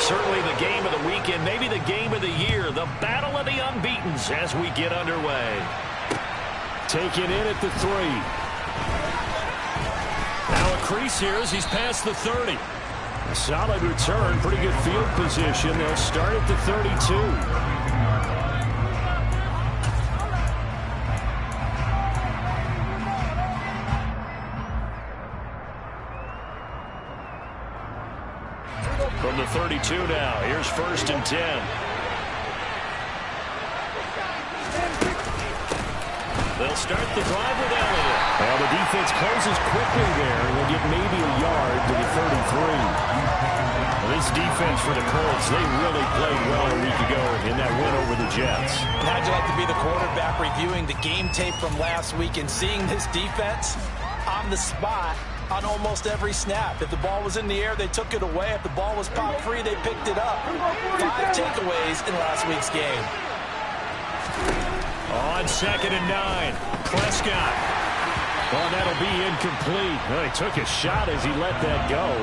Certainly the game of the weekend, maybe the game of the year, the battle of the unbeatens as we get underway. Taken in at the 3. Now a crease here as he's past the 30. A solid return, pretty good field position. They'll start at the 32. From the 32 now, here's 1st and 10. They'll start the drive with Elliott. Well, the defense closes quickly there, and they'll get maybe a yard to the 33. Well, this defense for the Colts, they really played well a week ago in that win over the Jets. How'd you like to be the quarterback reviewing the game tape from last week and seeing this defense on the spot on almost every snap? If the ball was in the air, they took it away. If the ball was popped free, they picked it up. 5 takeaways in last week's game. On 2nd and 9, Prescott. Well, that'll be incomplete. Well, he took a shot as he let that go,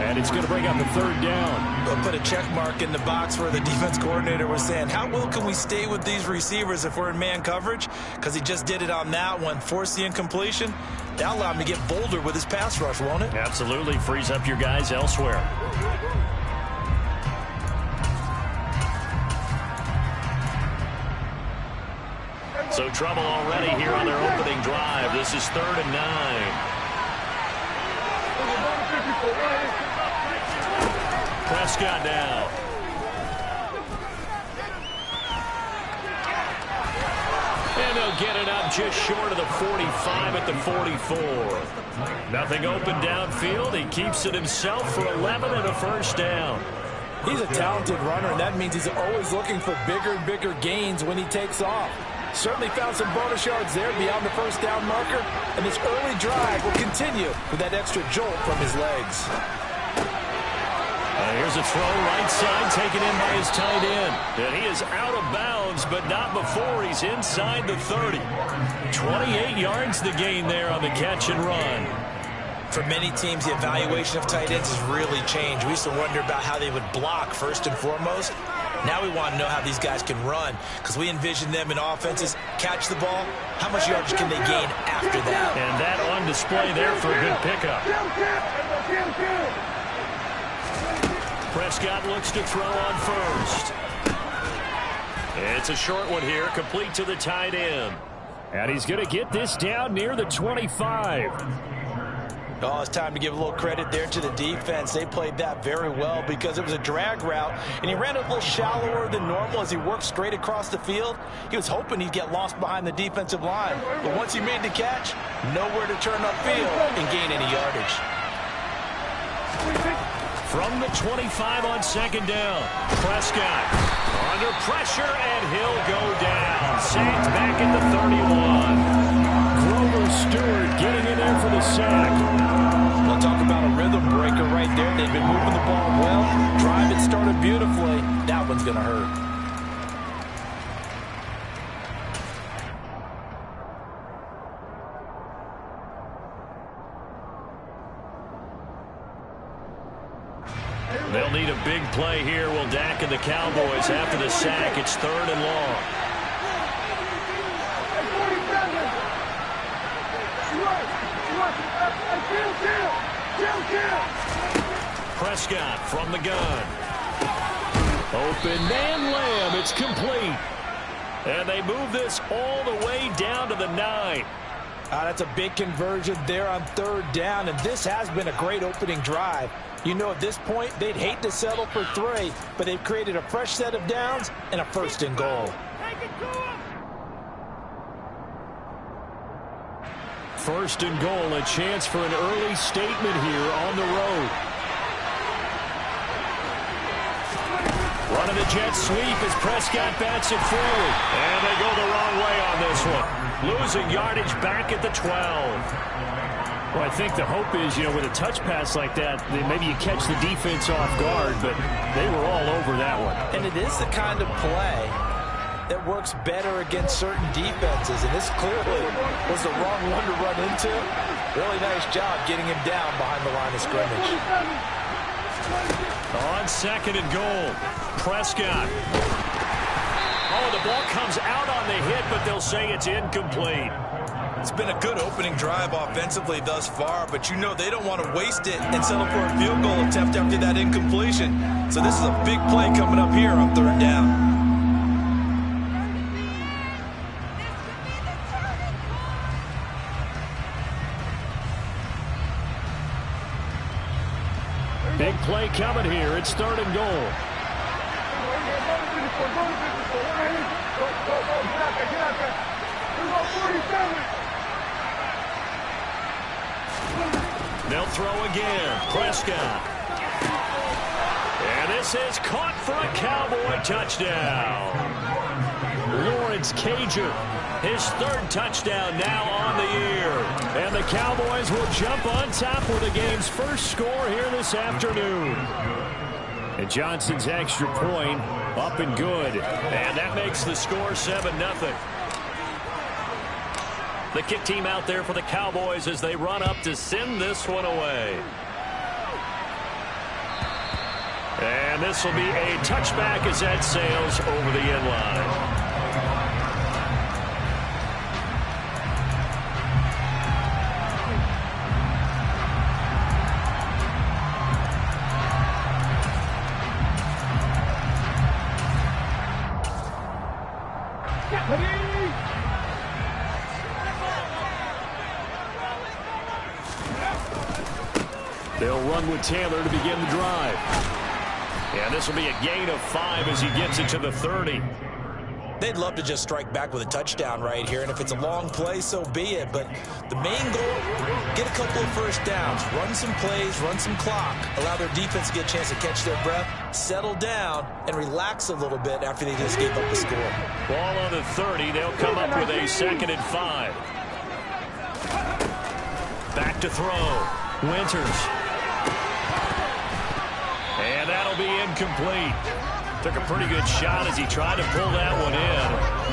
and it's going to bring up the 3rd down. We'll put a check mark in the box where the defense coordinator was saying, how well can we stay with these receivers if we're in man coverage? Because he just did it on that one, forced the incompletion. That'll allow him to get bolder with his pass rush, won't it? Absolutely. Frees up your guys elsewhere. So trouble already here on their opening drive. This is 3rd and 9. Prescott now. And they'll get it up just short of the 45 at the 44. Nothing open downfield. He keeps it himself for 11 and a 1st down. He's a talented runner, and that means he's always looking for bigger and bigger gains when he takes off. Certainly found some bonus yards there beyond the 1st down marker, and this early drive will continue with that extra jolt from his legs. Here's a throw right side taken in by his tight end. And he is out of bounds, but not before he's inside the 30. 28 yards the gain there on the catch and run. For many teams, the evaluation of tight ends has really changed. We used to wonder about how they would block first and foremost. Now we want to know how these guys can run, because we envision them in offenses catch the ball. How much yardage can they gain after that? And that on display there for a good pickup. Prescott looks to throw on 1st. It's a short one here, complete to the tight end. And he's going to get this down near the 25. Oh, it's time to give a little credit there to the defense. They played that very well because it was a drag route, and he ran a little shallower than normal as he worked straight across the field. He was hoping he'd get lost behind the defensive line, but once he made the catch, nowhere to turn upfield and gain any yardage. From the 25 on 2nd down, Prescott under pressure, and he'll go down. Sacked back at the 31. Grover Stewart getting in there for the sack. We'll talk about a rhythm breaker right there. They've been moving the ball well. Drive it started beautifully. That one's going to hurt. They'll need a big play here. Will Dak and the Cowboys after the sack. It's 3rd and long. Prescott from the gun. Open man Lamb. It's complete. And they move this all the way down to the 9. That's a big conversion there on 3rd down, and this has been a great opening drive. You know, at this point, they'd hate to settle for 3, but they've created a fresh set of downs and a 1st and goal. First and goal, a chance for an early statement here on the road. Running the jet sweep as Prescott bats it forward. And they go the wrong way on this one. Losing yardage back at the 12. Well, I think the hope is, you know, with a touch pass like that, maybe you catch the defense off guard, but they were all over that one. And it is the kind of play that works better against certain defenses, and this clearly was the wrong one to run into. Really nice job getting him down behind the line of scrimmage. On second and goal, Prescott. Oh, the ball comes out on the hit, but they'll say it's incomplete. It's been a good opening drive offensively thus far, but you know they don't want to waste it and settle for a field goal attempt after that incompletion. So this is a big play coming up here on third down. Big play coming here. It's third and goal. They'll throw again. Prescott. And this is caught for a Cowboy touchdown. Lawrence Cager, his third touchdown now on the year. And the Cowboys will jump on top with the game's first score here this afternoon. And Johnson's extra point up and good. And that makes the score 7-0. The kick team out there for the Cowboys as they run up to send this one away. And this will be a touchback as that sails over the end line. They'll run with Taylor to begin the drive. And this will be a gain of 5 as he gets it to the 30. They'd love to just strike back with a touchdown right here, and if it's a long play, so be it. But the main goal, get a couple of first downs, run some plays, run some clock, allow their defense to get a chance to catch their breath, settle down, and relax a little bit after they just gave up the score. Ball on the 30. They'll come up with a 2nd and 5. Back to throw. Winters. And that'll be incomplete. Took a pretty good shot as he tried to pull that one in.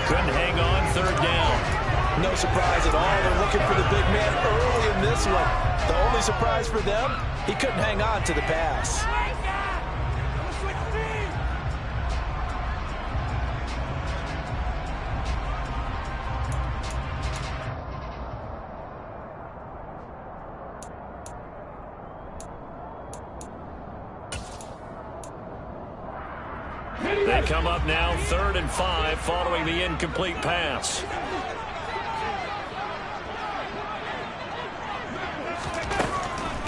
Couldn't hang on third down. No surprise at all. They're looking for the big man early in this one. The only surprise for them, he couldn't hang on to the pass. They come up now 3rd and 5 following the incomplete pass.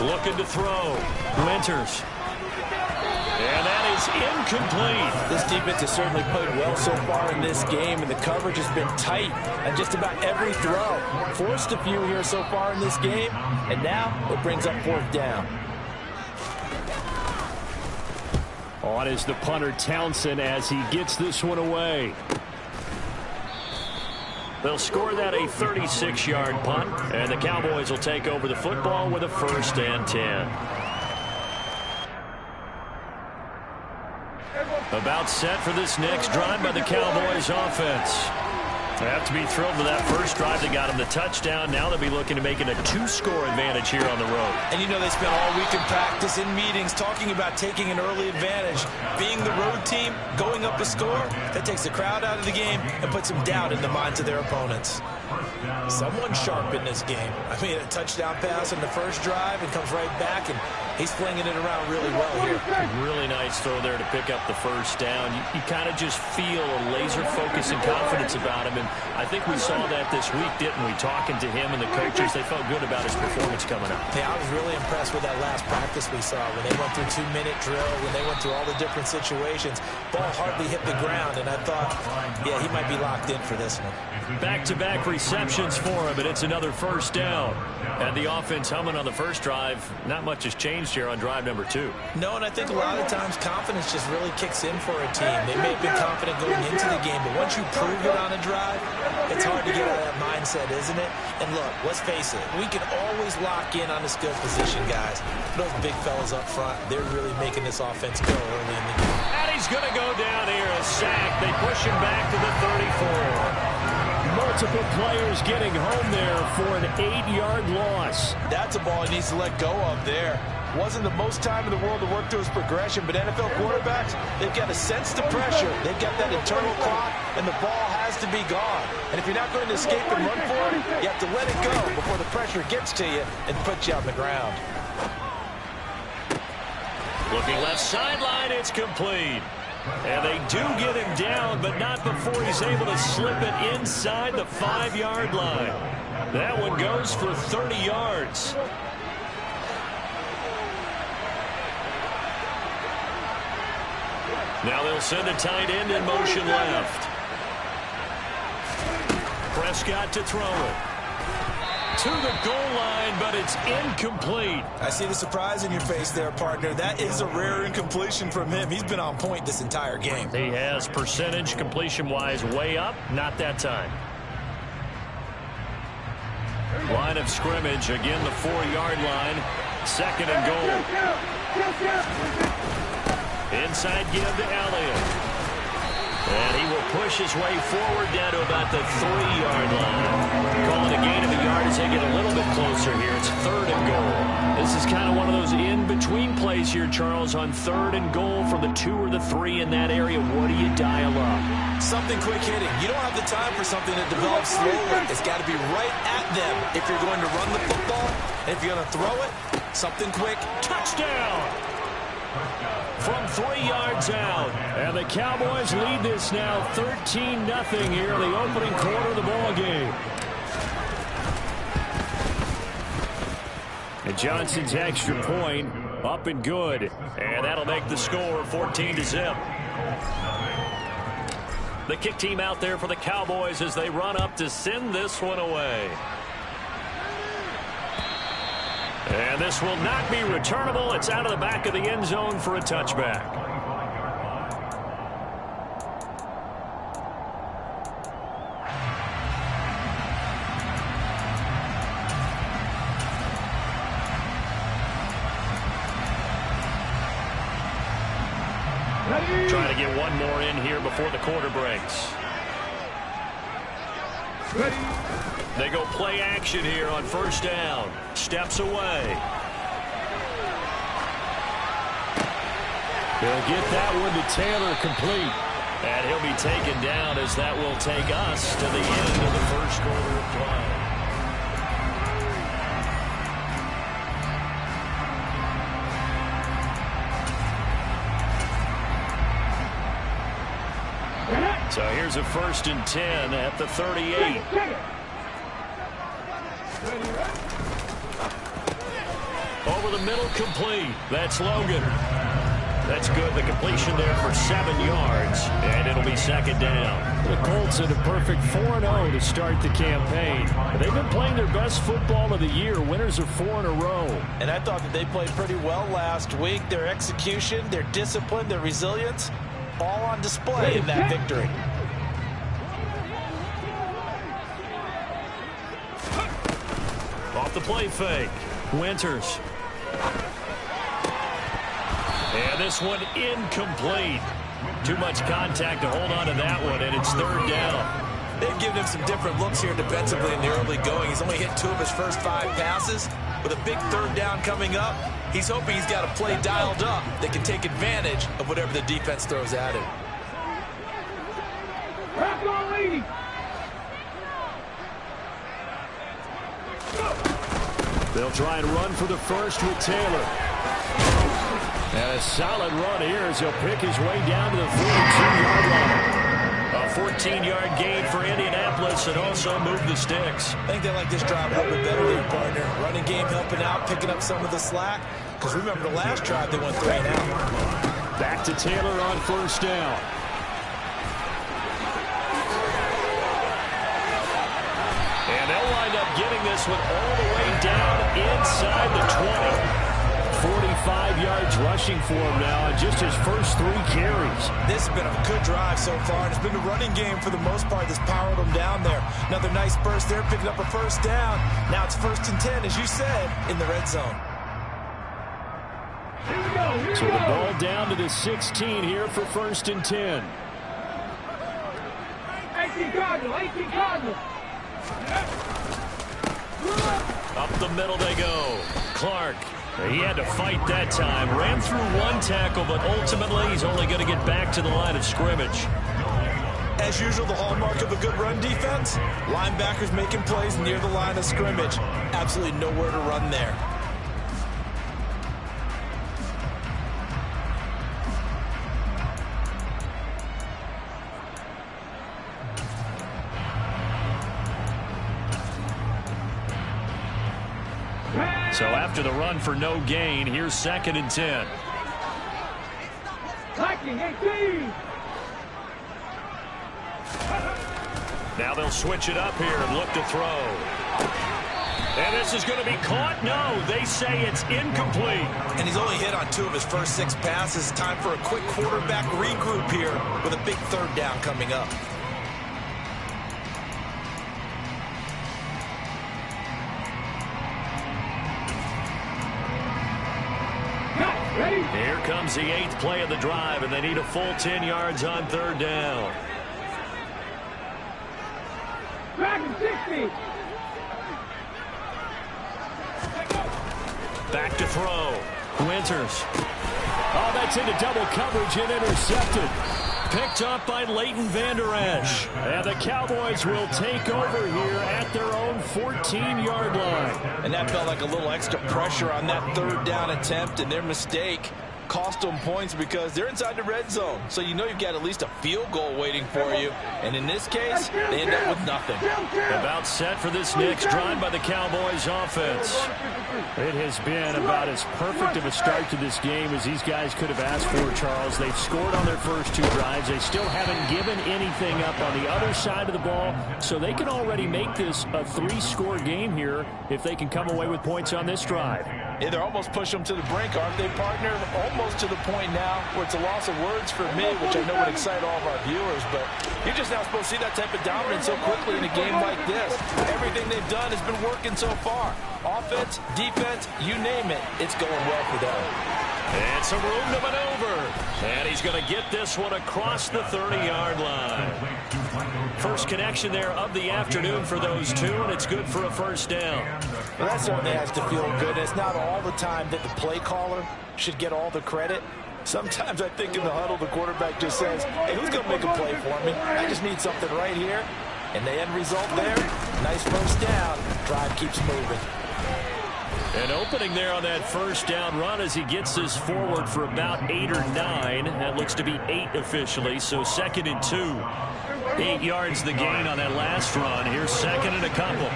Looking to throw. Winters. And that is incomplete. This defense has certainly played well so far in this game, and the coverage has been tight on just about every throw. Forced a few here so far in this game, and now it brings up 4th down. On is the punter Townsend as he gets this one away. They'll score that a 36-yard punt, and the Cowboys will take over the football with a 1st and 10. About set for this next drive by the Cowboys offense. They have to be thrilled with that first drive that got them the touchdown. Now they'll be looking to make it a 2-score advantage here on the road. And you know they spent all week in practice, in meetings, talking about taking an early advantage. Being the road team, going up a score, that takes the crowd out of the game and puts some doubt in the minds of their opponents. Someone sharp in this game. I mean, a touchdown pass in the first drive and comes right back, and he's flinging it around really well here. Really nice throw there to pick up the first down. You kind of just feel a laser focus and confidence about him, and I think we saw that this week, didn't we? Talking to him and the coaches, they felt good about his performance coming up. Yeah, I was really impressed with that last practice we saw when they went through 2-minute drill, when they went through all the different situations. Ball hardly hit the ground, and I thought, yeah, he might be locked in for this one. Back-to-back receptions for him, and it's another first down. And the offense humming on the first drive. Not much has changed here on drive number 2. No, and I think a lot of times confidence just really kicks in for a team. They may have been confident going into the game, but once you prove it on a drive, it's hard to get out of that mindset, isn't it? And look, let's face it, we can always lock in on the skill position, guys. Those big fellas up front, they're really making this offense go early in the game. And he's going to go down here, a sack. They push him back to the 34. Multiple players getting home there for an 8-yard loss. That's a ball he needs to let go of there. Wasn't the most time in the world to work through his progression, but NFL quarterbacks, they've got to sense the pressure. They've got that internal clock, and the ball has to be gone. And if you're not going to escape and run for it, you have to let it go before the pressure gets to you and puts you on the ground. Looking left sideline, it's complete. And they do get him down, but not before he's able to slip it inside the 5-yard line. That one goes for 30 yards. Now they'll send a tight end in motion left. Prescott to throw it. To the goal line, but it's incomplete. I see the surprise in your face there, partner. That is a rare incompletion from him. He's been on point this entire game. He has percentage completion-wise way up. Not that time. Line of scrimmage, again the 4-yard line. 2nd and goal. Inside give to Elliott. And he will push his way forward down to about the 3-yard line. Calling a gain of a yard as they get a little bit closer here. It's 3rd and goal. This is kind of one of those in-between plays here, Charles, on 3rd and goal from the 2 or the 3 in that area. What do you dial up? Something quick hitting. You don't have the time for something that develops slowly. It's got to be right at them if you're going to run the football. And if you're going to throw it, something quick. Touchdown! From 3 yards out. And the Cowboys lead this now 13-0 here in the opening quarter of the ball game. And Johnson's extra point up and good. And that'll make the score 14-0. The kick team out there for the Cowboys as they run up to send this one away. And this will not be returnable. It's out of the back of the end zone for a touchback. Trying to get one more in here before the quarter breaks. They go play action here on 1st down. Steps away. He'll get that one to Taylor complete. And he'll be taken down as that will take us to the end of the 1st quarter of play. So here's a 1st and 10 at the 38. Over the middle, complete. That's Logan. That's good. The completion there for 7 yards. And it'll be 2nd down. The Colts had a perfect 4-0 to start the campaign. They've been playing their best football of the year. Winners of 4 in a row. And I thought that they played pretty well last week. Their execution, their discipline, their resilience, all on display in that victory. Off the play fake. Winters. And this one incomplete. Too much contact to hold on to that one, and it's 3rd down. They've given him some different looks here defensively in the early going. He's only hit 2 of his first 5 passes. With a big 3rd down coming up, he's hoping he's got a play dialed up that can take advantage of whatever the defense throws at him. They'll try and run for the 1st with Taylor. And a solid run here as he'll pick his way down to the 42-yard line. A 14-yard gain for Indianapolis and also move the sticks. I think they like this drive a little bit better than partner. Running game helping out, picking up some of the slack. Because remember the last drive they went 3 and out. Back to Taylor on 1st down. And they'll wind up getting this one all the way down inside the 20. 45 yards rushing for him now on just his first 3 carries. This has been a good drive so far. It's been the running game for the most part that's powered him down there. Another nice burst there, picking up a 1st down. Now it's 1st and 10, as you said, in the red zone. So the ball down to the 16 here for 1st and 10. 18 Cardinal. Up the middle they go. Clark He had to fight that time. Ran through one tackle, but ultimately he's only going to get back to the line of scrimmage. As usual, the hallmark of a good run defense, linebackers making plays near the line of scrimmage. Absolutely nowhere to run there. So after the run for no gain, here's 2nd and 10. Now they'll switch it up here and look to throw. And this is going to be caught. No, they say it's incomplete. And he's only hit on 2 of his first 6 passes. Time for a quick quarterback regroup here with a big 3rd down coming up. Here comes the 8th play of the drive, and they need a full 10 yards on 3rd down. Back to throw. Winters. Oh, that's into double coverage and intercepted. Picked up by Leighton Vander Esch. And the Cowboys will take over here at their own 14-yard line. And that felt like a little extra pressure on that 3rd down attempt, and their mistake cost them points because they're inside the red zone. So you know you've got at least a field goal waiting for you. And in this case, they end up with nothing. About set for this next drive by the Cowboys offense. It has been about as perfect of a start to this game as these guys could have asked for, Charles. They've scored on their first 2 drives. They still haven't given anything up on the other side of the ball, so they can already make this a 3-score game here if they can come away with points on this drive. Yeah, they're almost pushing them to the brink, aren't they, partner? Almost to the point now where it's a loss of words for me, which I know would excite all of our viewers, but you're just not supposed to see that type of dominance so quickly in a game like this. Everything they've done has been working so far. Offense, defense, you name it, it's going well for them. And some room to maneuver. And he's going to get this one across the 30-yard line. First connection there of the afternoon for those 2, and it's good for a 1st down. Well, that certainly has to feel good. It's not all the time that the play caller should get all the credit. Sometimes I think in the huddle, the quarterback just says, hey, who's going to make a play for me? I just need something right here. And the end result there, nice 1st down. Drive keeps moving. An opening there on that 1st down run as he gets this forward for about 8 or 9. That looks to be 8 officially, so 2nd and 2. 8 yards the gain on that last run. Here's 2nd and a couple.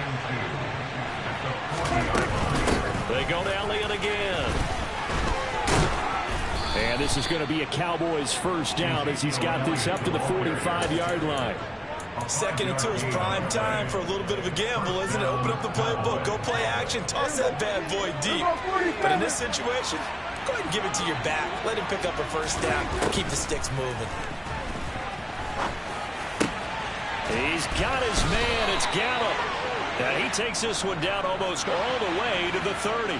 They go to Elliott again. And this is going to be a Cowboys 1st down as he's got this up to the 45-yard line. 2nd and 2 is prime time for a little bit of a gamble, isn't it? Open up the playbook, go play action, toss that bad boy deep. But in this situation, go ahead and give it to your back. Let him pick up a 1st down. Keep the sticks moving. He's got his man. It's Gallup. And he takes this one down almost all the way to the 30.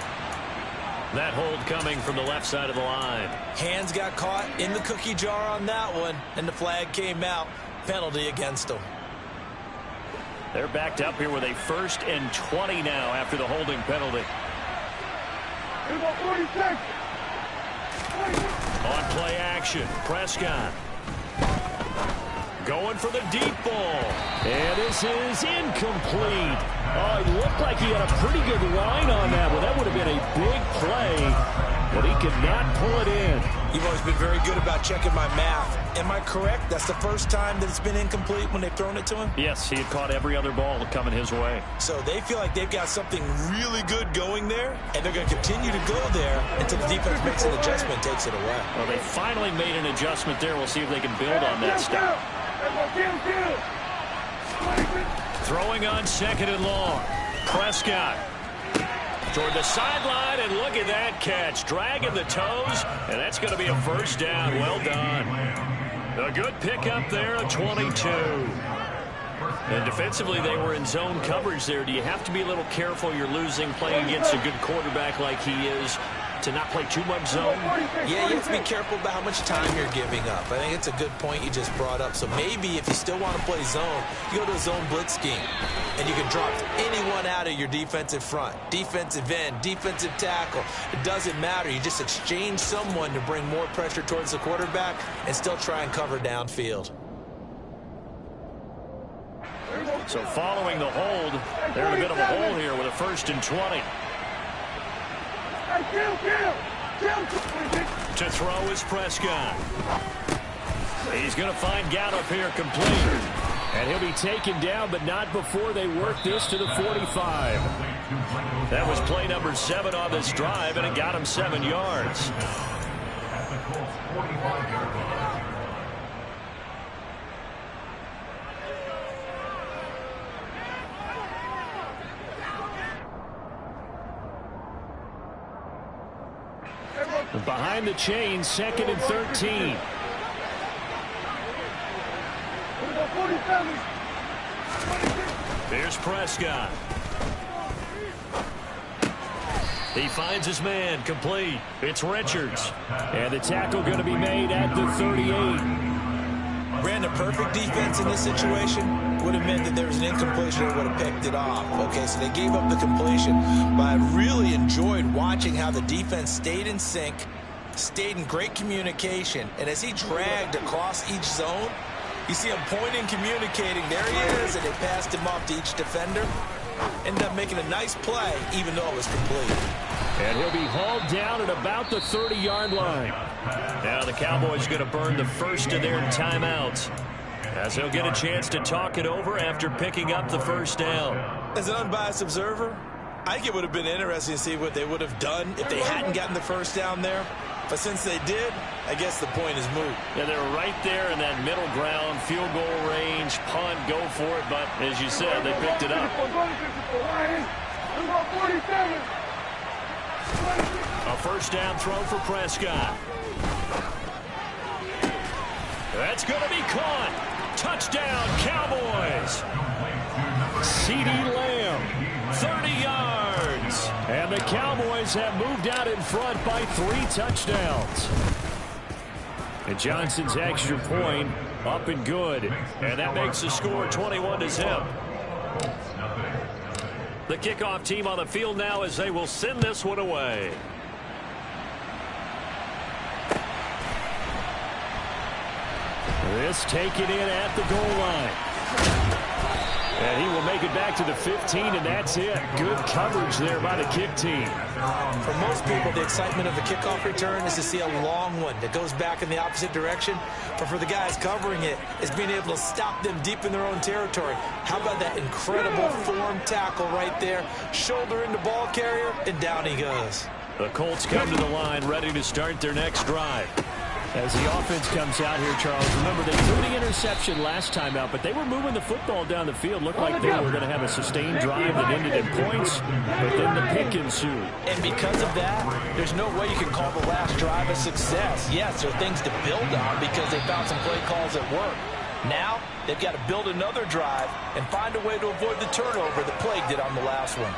That hold coming from the left side of the line. Hands got caught in the cookie jar on that one, and the flag came out. Penalty against them. They're backed up here with a 1st and 20 now after the holding penalty. On play action, Prescott. Going for the deep ball. And this is incomplete. Oh, it looked like he had a pretty good line on that one. That would have been a big play, but he could not pull it in. You've always been very good about checking my math. Am I correct? That's the first time that it's been incomplete when they've thrown it to him? Yes, he had caught every other ball coming his way. So they feel like they've got something really good going there, and they're going to continue to go there until the defense makes an adjustment and takes it away. Well, they finally made an adjustment there. We'll see if they can build on that stop. Throwing on 2nd and long. Prescott toward the sideline, and look at that catch. Dragging the toes, and that's going to be a 1st down. Well done. A good pickup there, a 22. And defensively, they were in zone coverage there. Do you have to be a little careful? You're losing playing against a good quarterback like he is. to not play too much zone? Yeah, you have to be careful about how much time you're giving up. I think it's a good point you just brought up. So maybe if you still want to play zone, you go to a zone blitz scheme. And you can drop anyone out of your defensive front. Defensive end, defensive tackle. It doesn't matter. You just exchange someone to bring more pressure towards the quarterback and still try and cover downfield. So following the hold, they're in a bit of a hole here with a 1st and 20. To throw is Prescott. He's going to find Gallup here complete. And he'll be taken down, but not before they work this to the 45. That was play number 7 on this drive, and it got him 7 yards. Behind the chain, 2nd and 13. Here's Prescott. He finds his man, complete. It's Richards. And the tackle going to be made at the 38. Ran a perfect defense in this situation. Would have meant that there was an incompletion and would have picked it off. Okay, so they gave up the completion. But I really enjoyed watching how the defense stayed in sync, stayed in great communication. And as he dragged across each zone, you see him pointing, communicating. There he is, and they passed him off to each defender. Ended up making a nice play, even though it was complete. And he'll be hauled down at about the 30-yard line. Now the Cowboys going to burn the first of their timeouts, as they'll get a chance to talk it over after picking up the 1st down. As an unbiased observer, I think it would have been interesting to see what they would have done if they hadn't gotten the 1st down there. But since they did, I guess the point is moot. Yeah, they were right there in that middle ground, field goal range, punt, go for it. But as you said, they picked it up. A 1st down throw for Prescott. That's going to be caught. Touchdown, Cowboys. CeeDee Lamb, 30 yards. And the Cowboys have moved out in front by 3 touchdowns. And Johnson's extra point up and good. And that makes the score 21-0. The kickoff team on the field now as they will send this one away. This taken in at the goal line. And he will make it back to the 15, and that's it. Good coverage there by the kick team. For most people, the excitement of the kickoff return is to see a long one that goes back in the opposite direction. But for the guys covering it, it's being able to stop them deep in their own territory. How about that incredible form tackle right there? Shoulder into ball carrier, and down he goes. The Colts come to the line, ready to start their next drive. As the offense comes out here, Charles, remember they threw the interception last time out, but they were moving the football down the field. Looked like they were going to have a sustained drive that ended in points, but then the pick ensued. And because of that, there's no way you can call the last drive a success. Yes, there are things to build on because they found some play calls that work. Now, they've got to build another drive and find a way to avoid the turnover that plagued it on the last one.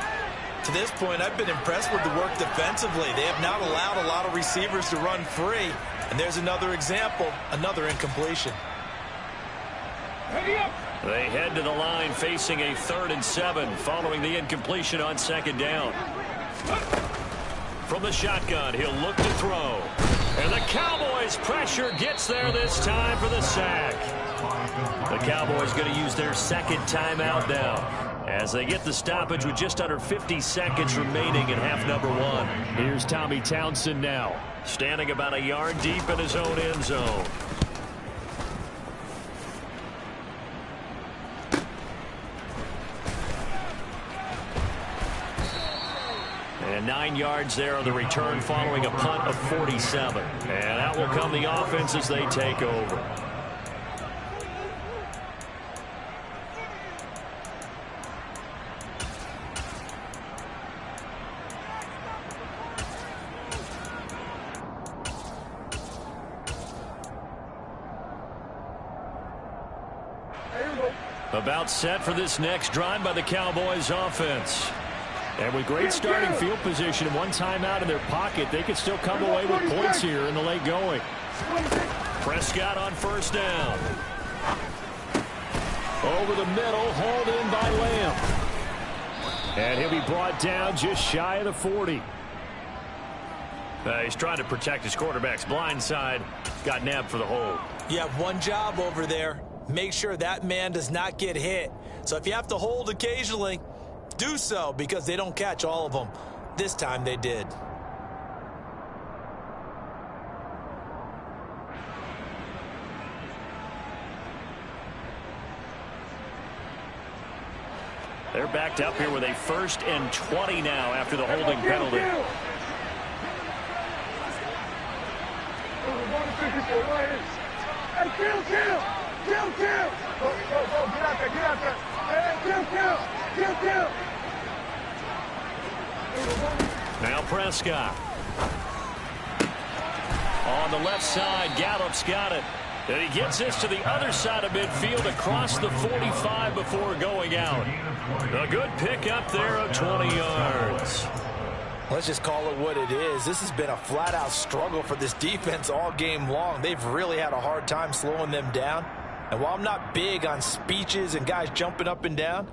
To this point, I've been impressed with the work defensively. They have not allowed a lot of receivers to run free. And there's another example, another incompletion. They head to the line facing a 3rd and 7 following the incompletion on 2nd down. From the shotgun, he'll look to throw. And the Cowboys pressure gets there this time for the sack. The Cowboys going to use their 2nd timeout now, as they get the stoppage with just under 50 seconds remaining in half number 1. Here's Tommy Townsend now, standing about a yard deep in his own end zone. And 9 yards there on the return following a punt of 47. And out will come the offense as they take over. About set for this next drive by the Cowboys offense. And with great starting field position and one timeout in their pocket, they could still come away with points here in the late going. Prescott on first down. Over the middle, hauled in by Lamb. And he'll be brought down just shy of the 40. He's trying to protect his quarterback's blind side. Got nabbed for the hold. You have one job over there. Make sure that man does not get hit. So if you have to hold occasionally, do so, because they don't catch all of them. This time they did. They're backed up here with a 1st and 20 now after the holding penalty. Now Prescott. On the left side, Gallup's got it. And he gets this to the other side of midfield across the 45 before going out. A good pick up there of 20 yards. Let's just call it what it is. This has been a flat-out struggle for this defense all game long. They've really had a hard time slowing them down. And while I'm not big on speeches and guys jumping up and down,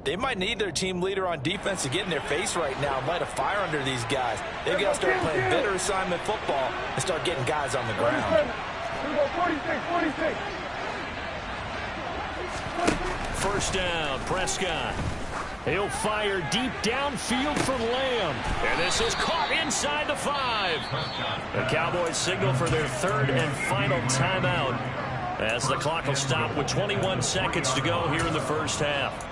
they might need their team leader on defense to get in their face right now and light a fire under these guys. They've got to start playing better assignment football and start getting guys on the ground. 46. First down, Prescott. He'll fire deep downfield for Lamb. And this is caught inside the 5. The Cowboys signal for their 3rd and final timeout as the clock will stop with 21 seconds to go here in the first half.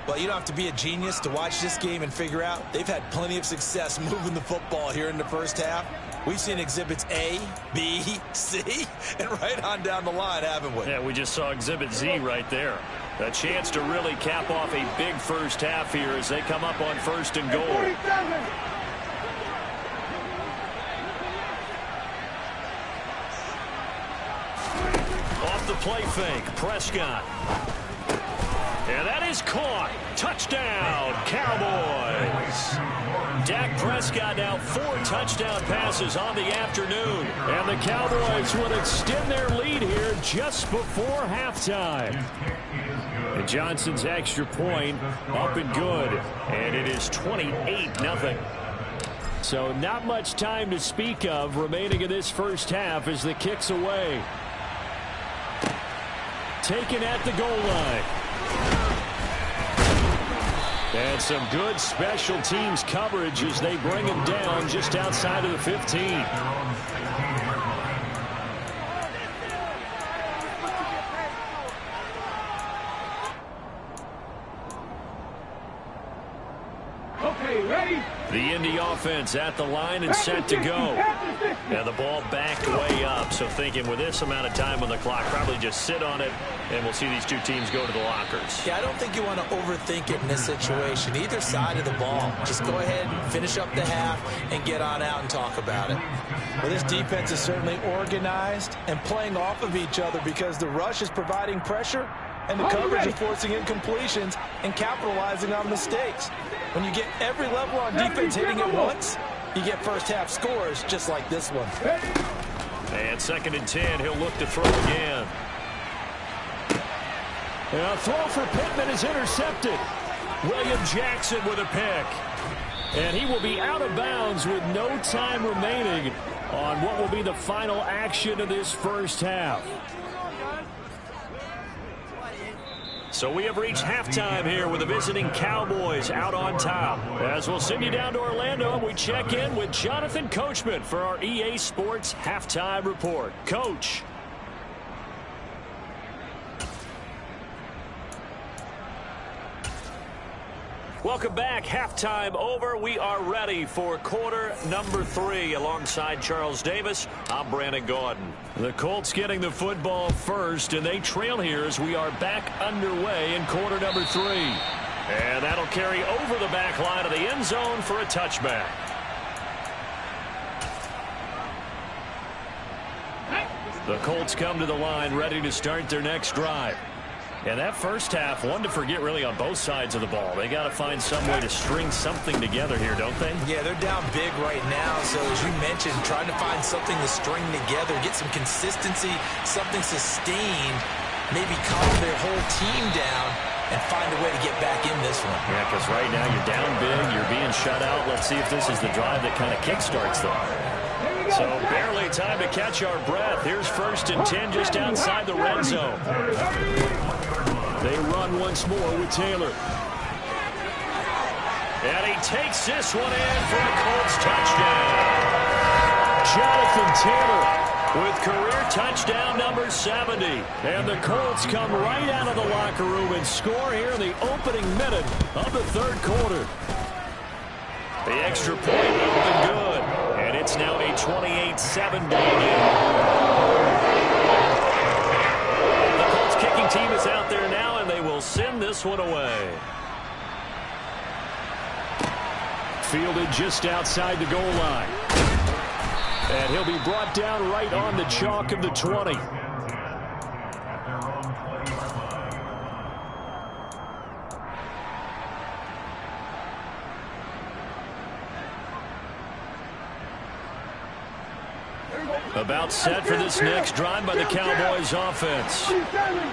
Well, you don't have to be a genius to watch this game and figure out they've had plenty of success moving the football here in the first half. We've seen exhibits A, B, C, and right on down the line, haven't we? Yeah, we just saw exhibit Z right there. A chance to really cap off a big first half here as they come up on 1st and goal. 47. Off the play fake, Prescott. And that is caught. Touchdown, Cowboys. Dak Prescott now 4 touchdown passes on the afternoon. And the Cowboys will extend their lead here just before halftime. And Johnson's extra point up and good. And it is 28-0. So not much time to speak of remaining in this first half as the kick's away. Taken at the goal line. And some good special teams coverage as they bring him down just outside of the 15. Okay, ready? The Indy offense at the line and set to go. And the ball backed way up. So thinking with this amount of time on the clock, probably just sit on it, and we'll see these two teams go to the lockers. Yeah, I don't think you want to overthink it in this situation. Either side of the ball. Just go ahead and finish up the half and get on out and talk about it. Well, this defense is certainly organized and playing off of each other because the rush is providing pressure and the coverage is forcing incompletions and capitalizing on mistakes. When you get every level on defense hitting at once, you get first half scores just like this one. And 2nd and 10, he'll look to throw again. And a throw for Pittman is intercepted. William Jackson with a pick. And he will be out of bounds with no time remaining on what will be the final action of this first half. So we have reached halftime here with the visiting Cowboys out on top. As we'll send you down to Orlando, and we check in with Jonathan Coachman for our EA Sports Halftime Report. Coach. Welcome back. Halftime over. We are ready for quarter number 3. Alongside Charles Davis, I'm Brandon Gaudin. The Colts getting the football first, and they trail here as we are back underway in quarter number 3. And that'll carry over the back line of the end zone for a touchback. The Colts come to the line ready to start their next drive. And that first half, one to forget really on both sides of the ball. They got to find some way to string something together here, don't they? Yeah, they're down big right now. So as you mentioned, trying to find something to string together, get some consistency, something sustained, maybe calm their whole team down and find a way to get back in this one. Yeah, because right now you're down big, you're being shut out. Let's see if this is the drive that kind of kickstarts them. So barely time to catch our breath. Here's 1st and 10 just outside the red zone. They run once more with Taylor. And he takes this one in for a Colts touchdown. Jonathan Taylor with career touchdown number 70. And the Colts come right out of the locker room and score here in the opening minute of the 3rd quarter. The extra point up and good. And it's now a 28-7 game. The Colts kicking team is out there now, and they will send this one away. Fielded just outside the goal line. And he'll be brought down right on the chalk of the 20. About set for this next drive by the Cowboys offense.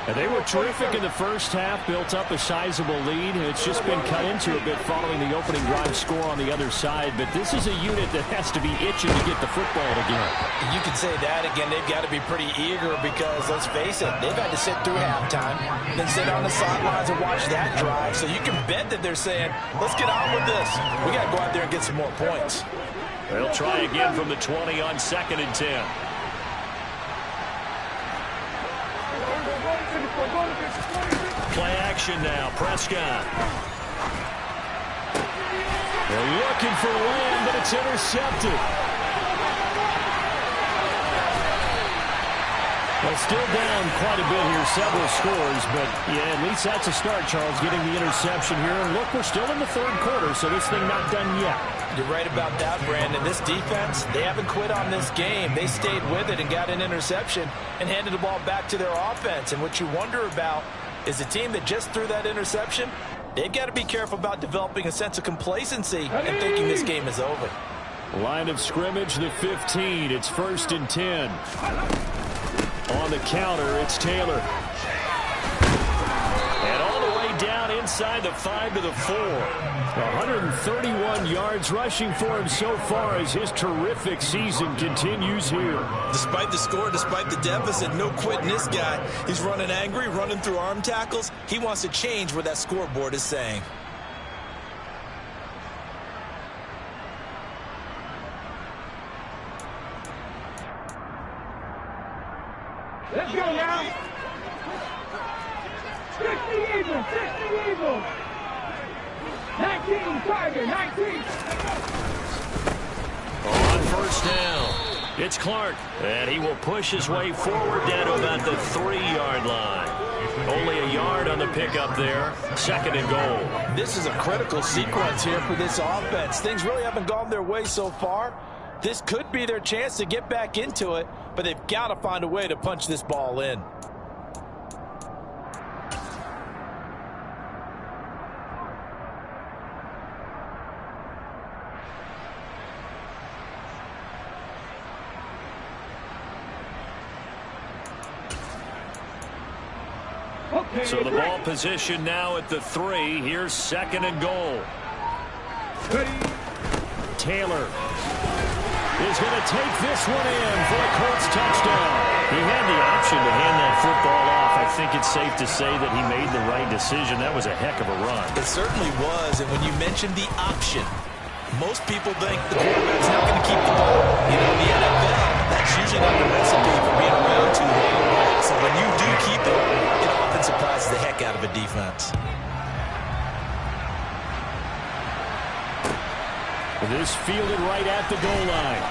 And they were terrific in the first half, built up a sizable lead. It's just been cut into a bit following the opening drive score on the other side. But this is a unit that has to be itching to get the football again. You can say that again. They've got to be pretty eager because, let's face it, they've had to sit through halftime, then sit on the sidelines and watch that drive. So you can bet that they're saying, let's get on with this. We got to go out there and get some more points. They'll try again from the 20 on 2nd and 10. Play action now. Prescott. They're looking for Lamb, but it's intercepted. Well, still down quite a bit here, several scores, but yeah, at least that's a start, Charles, getting the interception here. And look, we're still in the 3rd quarter, so this thing not done yet. You're right about that, Brandon. This defense, they haven't quit on this game. They stayed with it and got an interception and handed the ball back to their offense. And what you wonder about is the team that just threw that interception, they've got to be careful about developing a sense of complacency and thinking this game is over. Line of scrimmage, the 15. It's 1st and 10. On the counter, it's Taylor. And all the way down inside the 5 to the 4. 131 yards rushing for him so far as his terrific season continues here. Despite the score, despite the deficit, no quitting this guy. He's running angry, running through arm tackles. He wants to change what that scoreboard is saying. Let's go now. 60 Eagles, 60 Eagles. 19 Tiger, 19. On 1st down, it's Clark. And he will push his way forward down to about the 3-yard line. Only a yard on the pickup there. 2nd and goal. This is a critical sequence here for this offense. Things really haven't gone their way so far. This could be their chance to get back into it, but they've got to find a way to punch this ball in. So the ball position now at the 3. Here's 2nd and goal. Taylor is going to take this one in for a Colts touchdown. He had the option to hand that football off. I think it's safe to say that he made the right decision. That was a heck of a run. It certainly was, and when you mentioned the option, most people think the quarterback's not going to keep the ball. You know, in the NFL, that's usually not the recipe for being around too long. So when you do keep it, it often surprises the heck out of a defense. This fielded right at the goal line.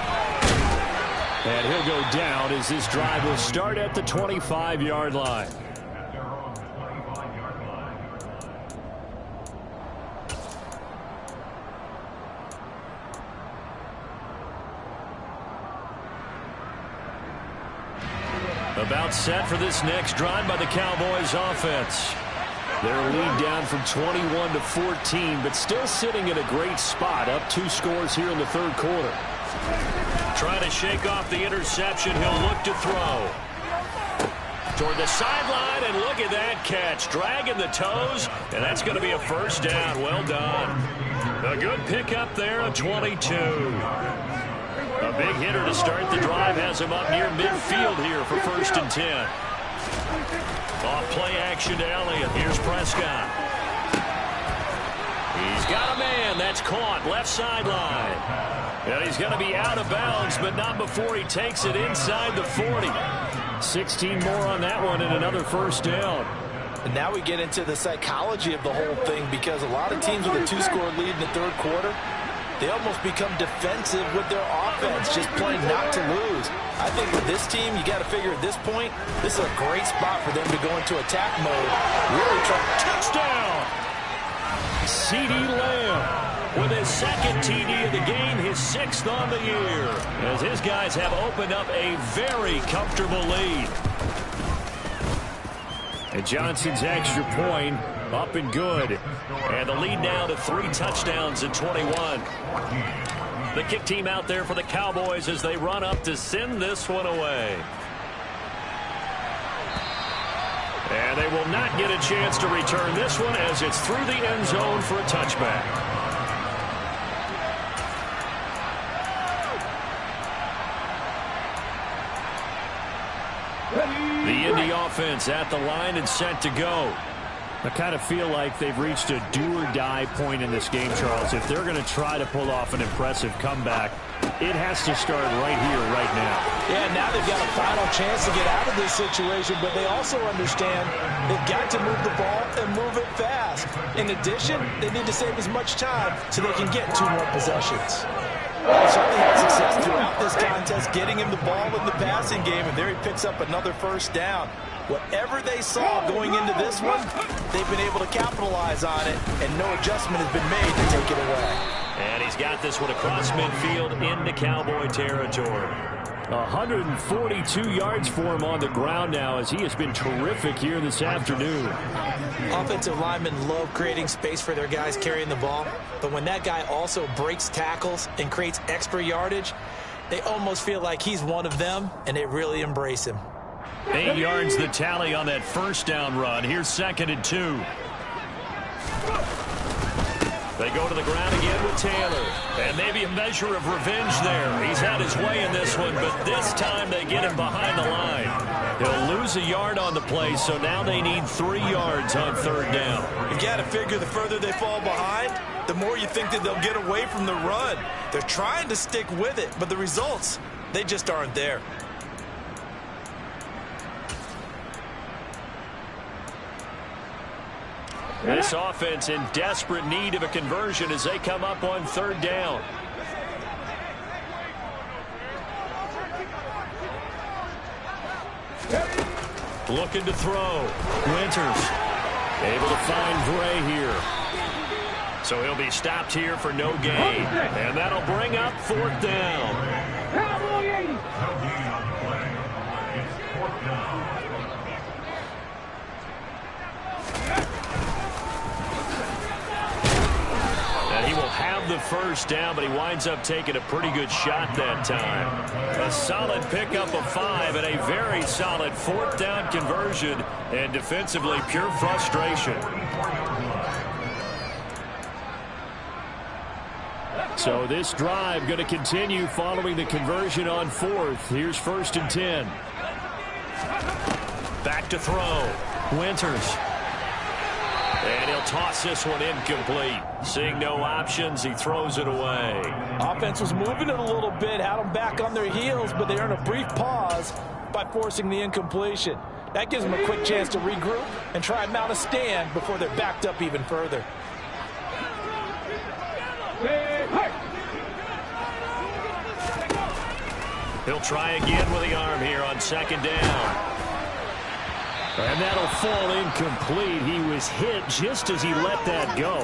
And he'll go down as this drive will start at the 25-yard line. About set for this next drive by the Cowboys offense. Their lead down from 21 to 14, but still sitting in a great spot, up 2 scores here in the third quarter. Trying to shake off the interception. He'll look to throw. Toward the sideline, and look at that catch. Dragging the toes, and that's going to be a first down. Well done. A good pickup there on 22. A big hitter to start the drive has him up near midfield here for 1st and 10. Off play action to Elliott. Here's Prescott. He's got a man. That's caught. Left sideline. And he's going to be out of bounds, but not before he takes it inside the 40. 16 more on that one and another first down. And now we get into the psychology of the whole thing, because a lot of teams with a 2-score lead in the third quarter, they almost become defensive with their offense, just playing not to lose. I think with this team, you got to figure at this point, this is a great spot for them to go into attack mode. Really try. Touchdown! CeeDee Lamb with his 2nd TD of the game, his 6th on the year, as his guys have opened up a very comfortable lead. And Johnson's extra point up and good. And the lead now to 3 touchdowns at 21. The kick team out there for the Cowboys as they run up to send this one away. And they will not get a chance to return this one as it's through the end zone for a touchback. The Indy offense at the line and set to go. I kind of feel like they've reached a do-or-die point in this game, Charles. If they're going to try to pull off an impressive comeback, it has to start right here, right now. Yeah, now they've got a final chance to get out of this situation, but they also understand they've got to move the ball and move it fast. In addition, they need to save as much time so they can get 2 more possessions. They certainly had success throughout this contest, getting him the ball in the passing game, and there he picks up another first down. Whatever they saw going into this one, they've been able to capitalize on it, and no adjustment has been made to take it away. And he's got this one across midfield into Cowboy territory. 142 yards for him on the ground now, as he has been terrific here this afternoon. Offensive linemen love creating space for their guys carrying the ball, but when that guy also breaks tackles and creates extra yardage, they almost feel like he's one of them, and they really embrace him. 8 yards the tally on that first down run. Here's 2nd and 2. They go to the ground again with Taylor. And maybe a measure of revenge there. He's had his way in this one, but this time they get him behind the line. He'll lose a yard on the play, so now they need 3 yards on 3rd down. You got to figure the further they fall behind, the more you think that they'll get away from the run. They're trying to stick with it, but the results, they just aren't there. This offense in desperate need of a conversion as they come up on 3rd down. Looking to throw. Winters able to find Gray here. So he'll be stopped here for no gain. And that'll bring up 4th down. Cowboy 80. And he will have the first down, but he winds up taking a pretty good shot that time. A solid pickup of 5 and a very solid 4th down conversion, and defensively pure frustration. So this drive going to continue following the conversion on 4th. Here's 1st and 10. Back to throw. Winters. And he'll toss this one incomplete. Seeing no options, he throws it away. Offense was moving it a little bit, had them back on their heels, but they earn a brief pause by forcing the incompletion. That gives them a quick chance to regroup and try and mount a stand before they're backed up even further. He'll try again with the arm here on 2nd down. And that'll fall incomplete. He was hit just as he let that go.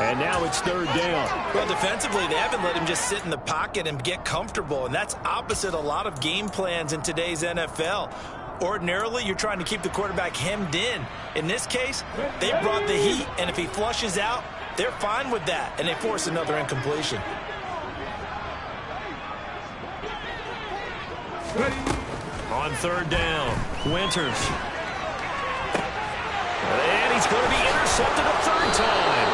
And now it's 3rd down. Well, defensively, they haven't let him just sit in the pocket and get comfortable, and that's opposite a lot of game plans in today's NFL. Ordinarily, you're trying to keep the quarterback hemmed in. In this case, they brought the heat, and if he flushes out, they're fine with that, and they force another incompletion. On third down, Winters. And he's going to be intercepted a third time.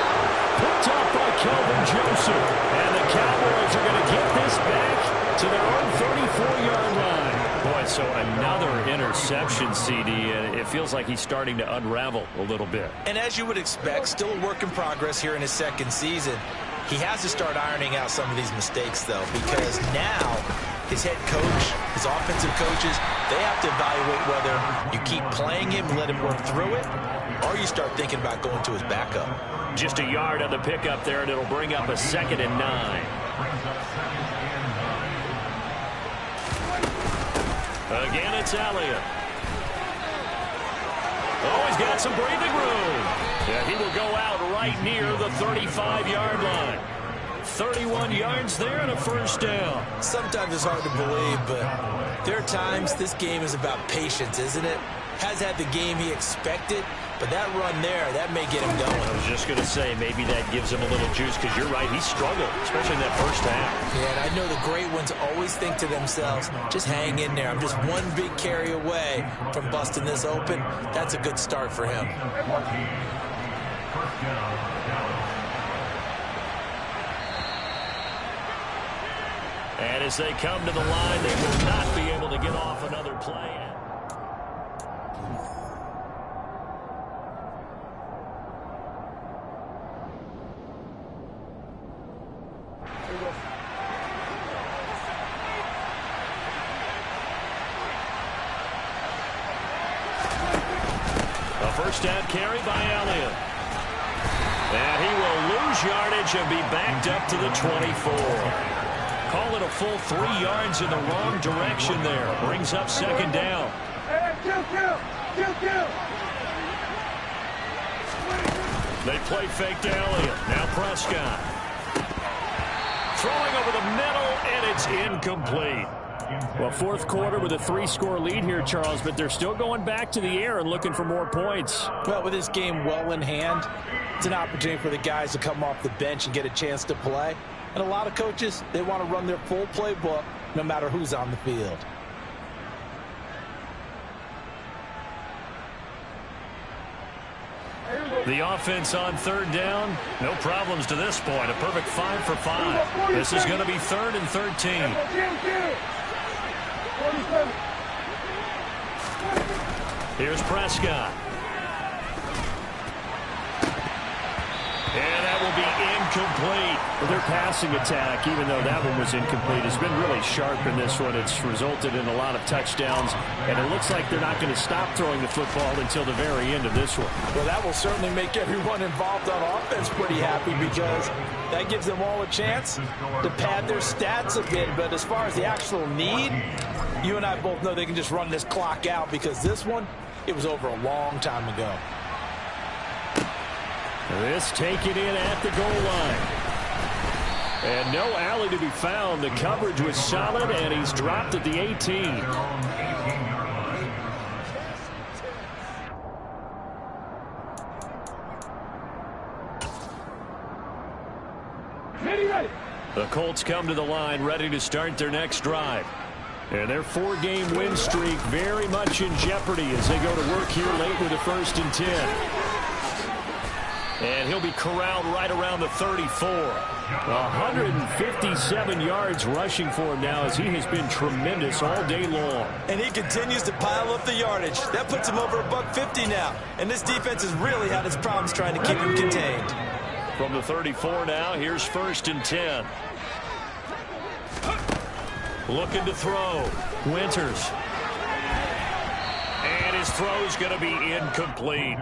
Picked off by Kelvin Joseph. And the Cowboys are going to get this back to their own 34-yard line. Boy, so another interception, CD, and it feels like he's starting to unravel a little bit. And as you would expect, still a work in progress here in his second season. He has to start ironing out some of these mistakes, though, because now his head coach, his offensive coaches, they have to evaluate whether you keep playing him, let him work through it, or you start thinking about going to his backup. Just a yard on the pickup there, and it'll bring up a 2nd and 9. Again, it's Elliott. Oh, he's got some breathing room. Yeah, he will go out right near the 35-yard line. 31 yards there and a first down. Sometimes it's hard to believe, but there are times this game is about patience, isn't it? Has had the game he expected, but that run there, that may get him going. I was just going to say, maybe that gives him a little juice, because you're right, he struggled, especially in that first half. Yeah, and I know the great ones always think to themselves, just hang in there. I'm just one big carry away from busting this open. That's a good start for him. And as they come to the line, they will not be able to get off another play. A first down carry by Elliott. And he will lose yardage and be backed up to the 24. Call it a full 3 yards in the wrong direction there. Brings up 2nd down. They play fake to Elliott. Now Prescott. Throwing over the middle, and it's incomplete. Well, fourth quarter with a 3-score lead here, Charles, but they're still going back to the air and looking for more points. Well, with this game well in hand, it's an opportunity for the guys to come off the bench and get a chance to play. And a lot of coaches, they want to run their full playbook no matter who's on the field. The offense on third down, no problems to this point. A perfect 5 for 5. This is going to be 3rd and 13. Here's Prescott. And that will be incomplete. Well, their passing attack, even though that one was incomplete, has been really sharp in this one. It's resulted in a lot of touchdowns, and it looks like they're not going to stop throwing the football until the very end of this one. Well, that will certainly make everyone involved on offense pretty happy, because that gives them all a chance to pad their stats a bit. But as far as the actual need, you and I both know they can just run this clock out, because this one, it was over a long time ago. This taken in at the goal line. And no alley to be found. The coverage was solid, and he's dropped at the 18. The Colts come to the line ready to start their next drive. And their 4-game win streak very much in jeopardy as they go to work here late with a 1st and 10. And he'll be corralled right around the 34. 157 yards rushing for him now, as he has been tremendous all day long. And he continues to pile up the yardage. That puts him over $150 now. And this defense has really had its problems trying to keep him contained. From the 34 now, here's 1st and 10. Looking to throw. Winters. And his throw's going to be incomplete.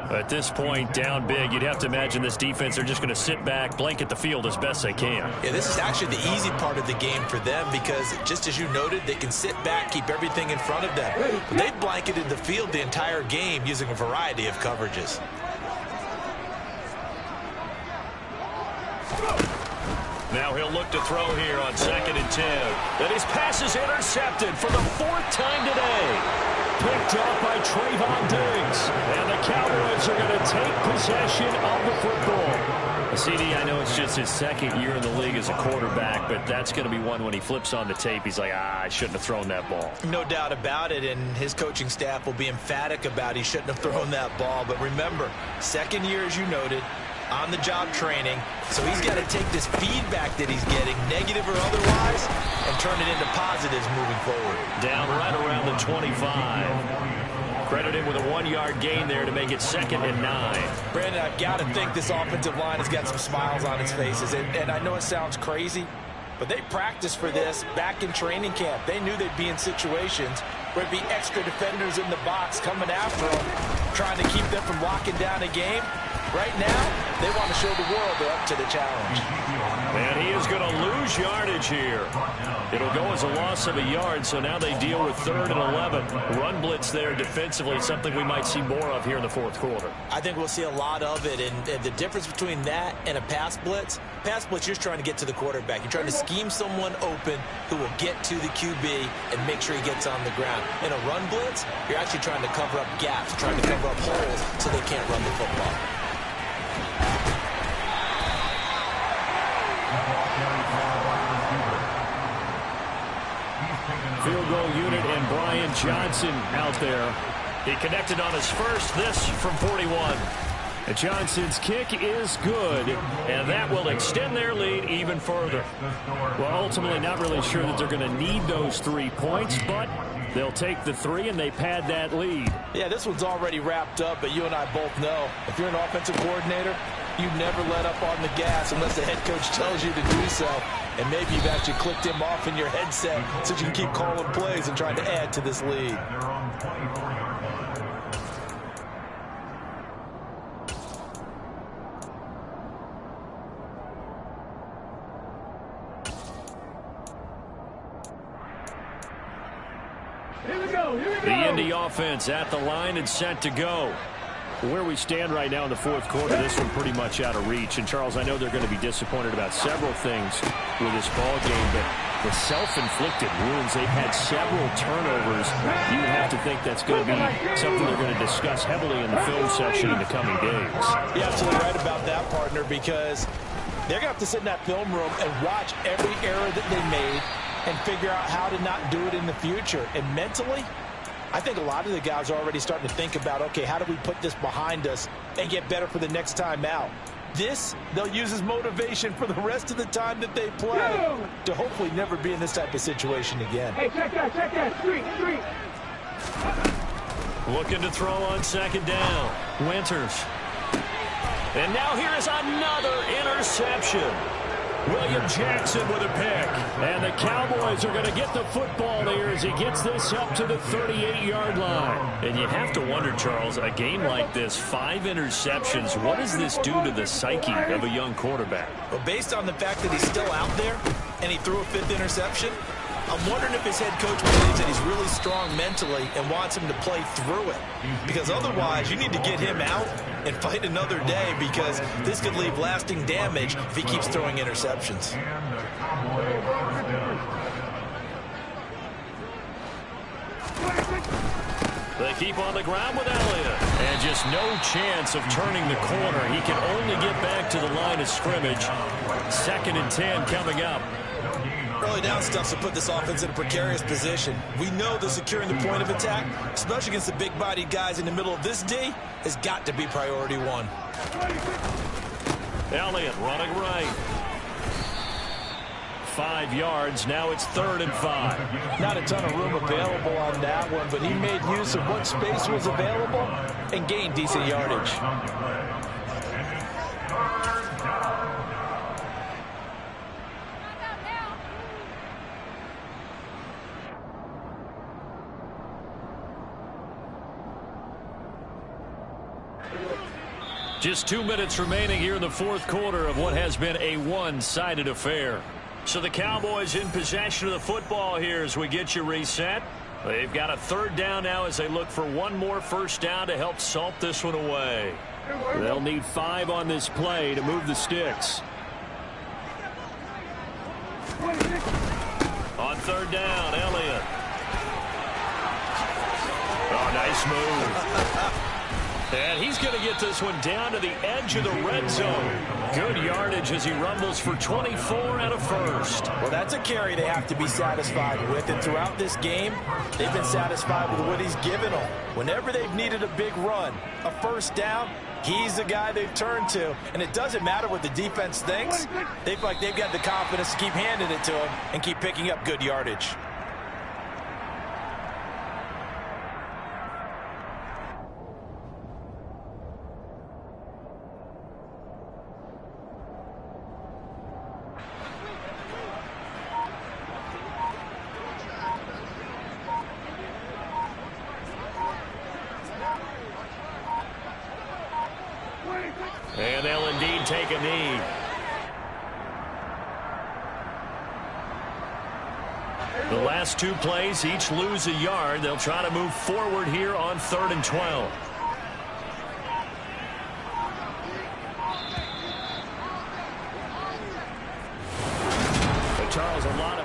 At this point, down big, you'd have to imagine this defense, they're just going to sit back, blanket the field as best they can. Yeah, this is actually the easy part of the game for them, because just as you noted, they can sit back, keep everything in front of them. But they've blanketed the field the entire game using a variety of coverages. Now he'll look to throw here on 2nd and 10. And his pass is intercepted for the 4th time today. Trayvon Diggs. And the Cowboys are going to take possession of the football. CD, I know it's just his second year in the league as a quarterback, but that's going to be one when he flips on the tape, he's like, I shouldn't have thrown that ball. No doubt about it, and his coaching staff will be emphatic about he shouldn't have thrown that ball. But remember, second year, as you noted, on-the-job training, so he's got to take this feedback that he's getting, negative or otherwise, and turn it into positives moving forward. Down right around the 25. Credit him with a 1-yard gain there to make it 2nd and 9. Brandon, I've got to think this offensive line has got some smiles on its faces. And I know it sounds crazy, but they practiced for this back in training camp. They knew they'd be in situations where it'd be extra defenders in the box coming after them, trying to keep them from locking down a game. Right now, they want to show the world they're up to the challenge. And he is going to lose yardage here. It'll go as a loss of a yard, so now they deal with 3rd and 11. Run blitz there defensively, something we might see more of here in the 4th quarter. I think we'll see a lot of it, and the difference between that and a pass blitz, you're just trying to get to the quarterback. You're trying to scheme someone open who will get to the QB and make sure he gets on the ground. In a run blitz, you're actually trying to cover up gaps, trying to cover up holes so they can't run the football. Field goal unit and Brian Johnson out there. He connected on his first, this from 41. And Johnson's kick is good, and that will extend their lead even further. Well, ultimately not really sure that they're going to need those 3 points, but they'll take the 3 and they pad that lead. Yeah, this one's already wrapped up, but you and I both know if you're an offensive coordinator, you never let up on the gas unless the head coach tells you to do so. And maybe you've actually clicked him off in your headset so you can keep calling plays and trying to add to this lead. The Indy offense at the line and set to go. Where we stand right now in the 4th quarter, this one pretty much out of reach. And, Charles, I know they're going to be disappointed about several things with this ball game, but the self-inflicted wounds, they've had several turnovers. You would have to think that's going to be something they're going to discuss heavily in the film section in the coming days. You're absolutely right about that, partner, because they're going to have to sit in that film room and watch every error that they made and figure out how to not do it in the future. And mentally, I think a lot of the guys are already starting to think about, okay, how do we put this behind us and get better for the next time out? This, they'll use as motivation for the rest of the time that they play to hopefully never be in this type of situation again. Hey, check that, street. Looking to throw on 2nd down. Winters. And now here is another interception. William Jackson with a pick. And the Cowboys are going to get the football here as he gets this up to the 38-yard line. And you have to wonder, Charles, a game like this, 5 interceptions, what does this do to the psyche of a young quarterback? Well, based on the fact that he's still out there and he threw a 5th interception, I'm wondering if his head coach believes that he's really strong mentally and wants him to play through it. Because otherwise, you need to get him out and fight another day, because this could leave lasting damage if he keeps throwing interceptions. They keep on the ground with Elliott. And just no chance of turning the corner. He can only get back to the line of scrimmage. 2nd and 10 coming up. Early down stuff to put this offense in a precarious position. We know that securing the point of attack, especially against the big-bodied guys in the middle of this D, has got to be priority 1. Elliott running right. 5 yards. Now it's 3rd and 5. Not a ton of room available on that one, but he made use of what space was available and gained decent yardage. Just 2 minutes remaining here in the 4th quarter of what has been a one-sided affair. So the Cowboys in possession of the football here as we get you reset. They've got a 3rd down now as they look for one more 1st down to help salt this one away. They'll need 5 on this play to move the sticks. On 3rd down, Elliott. Oh, nice this move. And he's going to get this one down to the edge of the red zone. Good yardage as he rumbles for 24 and a first. Well, that's a carry they have to be satisfied with. And throughout this game, they've been satisfied with what he's given them. Whenever they've needed a big run, a first down, he's the guy they've turned to. And it doesn't matter what the defense thinks. They feel like they've got the confidence to keep handing it to him and keep picking up good yardage. And they'll indeed take a knee. The last two plays, each lose a yard. They'll try to move forward here on 3rd and 12. But Charles, a lot of